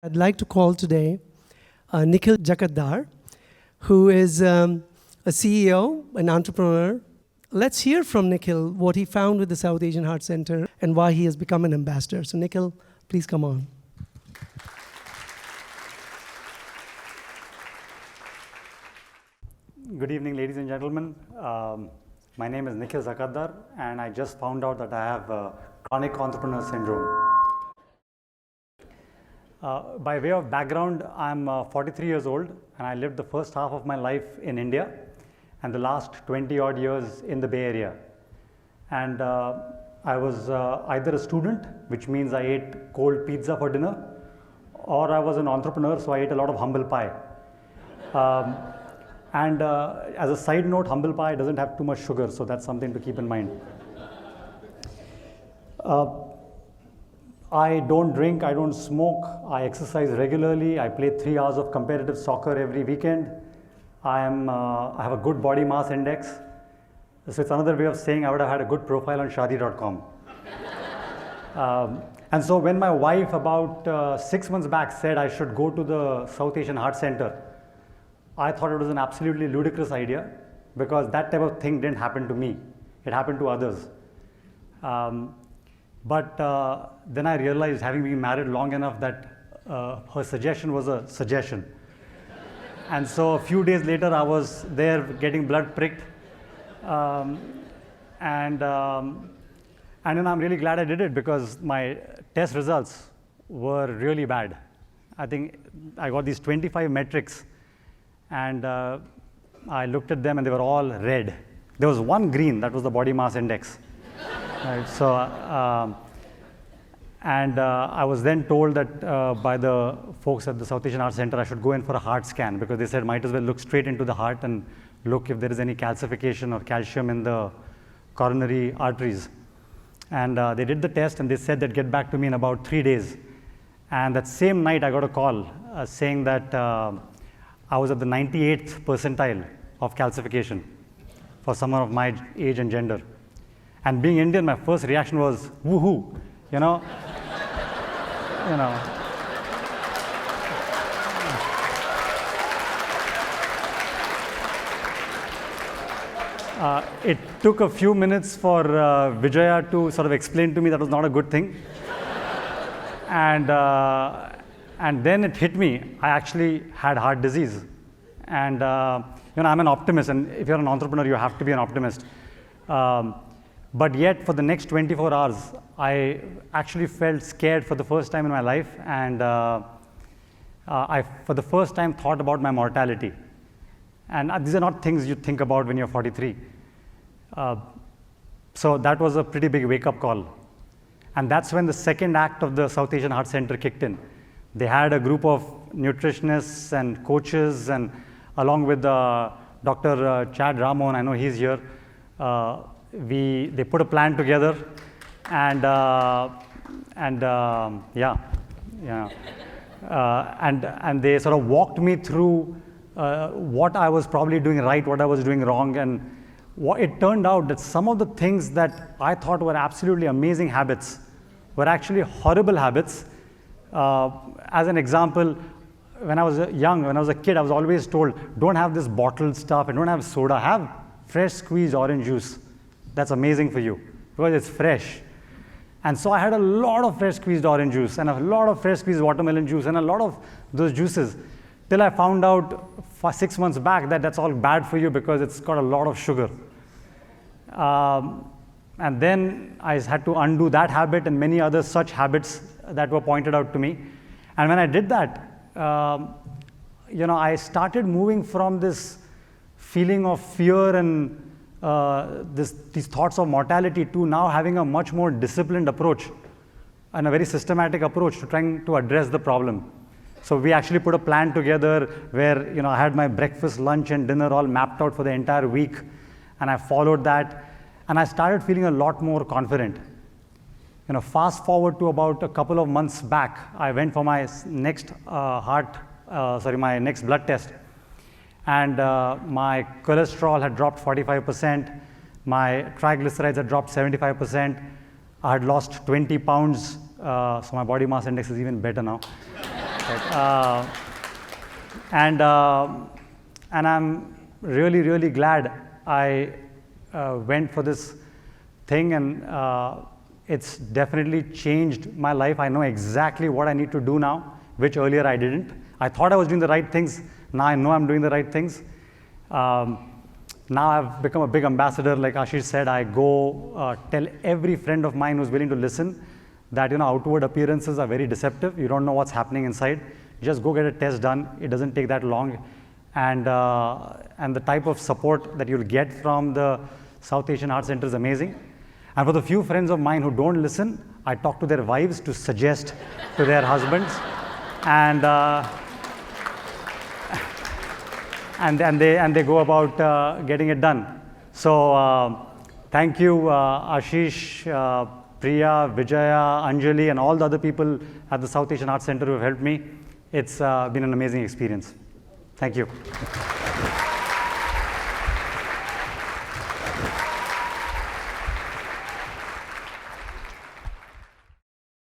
I'd like to call today Nickhil Jakatdar, who is a CEO, an entrepreneur. Let's hear from Nickhil what he found with the South Asian Heart Center and why he has become an ambassador. So Nickhil, please come on. Good evening, ladies and gentlemen. My name is Nickhil Jakatdar, and I just found out that I have chronic entrepreneur syndrome. By way of background, I'm 43 years old, and I lived the first half of my life in India and the last 20 odd years in the Bay Area. And I was either a student, which means I ate cold pizza for dinner, or I was an entrepreneur, so I ate a lot of humble pie. And as a side note, humble pie doesn't have too much sugar, so that's something to keep in mind. I don't drink, I don't smoke, I exercise regularly, I play 3 hours of competitive soccer every weekend. I have a good body mass index. So it's another way of saying I would have had a good profile on Shadi.com. And so when my wife about 6 months back said I should go to the South Asian Heart Center, I thought it was an absolutely ludicrous idea because that type of thing didn't happen to me. It happened to others. But then I realized, having been married long enough, that her suggestion was a suggestion. And so a few days later, I was there getting blood pricked. And then I'm really glad I did it because my test results were really bad. I think I got these 25 metrics. And I looked at them and they were all red. There was one green, that was the body mass index. Right, so, I was then told that by the folks at the South Asian Heart Center I should go in for a heart scan because they said might as well look straight into the heart and look if there is any calcification or calcium in the coronary arteries. And they did the test and they said they'd get back to me in about 3 days. And that same night I got a call saying that I was at the 98th percentile of calcification for someone of my age and gender. And being Indian, my first reaction was, woohoo, you know. It took a few minutes for Vijaya to sort of explain to me that was not a good thing. And then it hit me, I actually had heart disease. And I'm an optimist, and if you're an entrepreneur, you have to be an optimist. But yet, for the next 24 hours, I actually felt scared for the first time in my life, and I, for the first time, thought about my mortality. And these are not things you think about when you're 43. So that was a pretty big wake-up call. And that's when the second act of the South Asian Heart Center kicked in. They had a group of nutritionists and coaches, and along with Dr. Chad Ramon, I know he's here, they put a plan together, and they sort of walked me through what I was probably doing right, what I was doing wrong, and it turned out that some of the things that I thought were absolutely amazing habits were actually horrible habits. As an example, when I was young, when I was a kid, I was always told, don't have this bottled stuff and don't have soda, have fresh squeezed orange juice. That's amazing for you because it's fresh. And so I had a lot of fresh squeezed orange juice and a lot of fresh squeezed watermelon juice and a lot of those juices till I found out 6 months back that that's all bad for you because it's got a lot of sugar. And then I had to undo that habit and many other such habits that were pointed out to me. And when I did that, I started moving from this feeling of fear and these thoughts of mortality to now having a much more disciplined approach and a very systematic approach to trying to address the problem. So we actually put a plan together where I had my breakfast, lunch, and dinner all mapped out for the entire week, and I followed that, and I started feeling a lot more confident. Fast forward to about a couple of months back, I went for my next my next blood test. And my cholesterol had dropped 45%, my triglycerides had dropped 75%, I had lost 20 pounds, so my body mass index is even better now. Right. And I'm really, really glad I went for this thing, and it's definitely changed my life. I know exactly what I need to do now, which earlier I didn't. I thought I was doing the right things. Now I know I'm doing the right things. Now I've become a big ambassador. Like Ashish said, I go tell every friend of mine who's willing to listen that, you know, outward appearances are very deceptive. You don't know what's happening inside. Just go get a test done. It doesn't take that long. And the type of support that you'll get from the South Asian Heart Center is amazing. And for the few friends of mine who don't listen, I talk to their wives to suggest to their husbands. And they go about getting it done. So thank you, Ashish, Priya, Vijaya, Anjali, and all the other people at the South Asian Arts Center who have helped me. It's been an amazing experience. Thank you.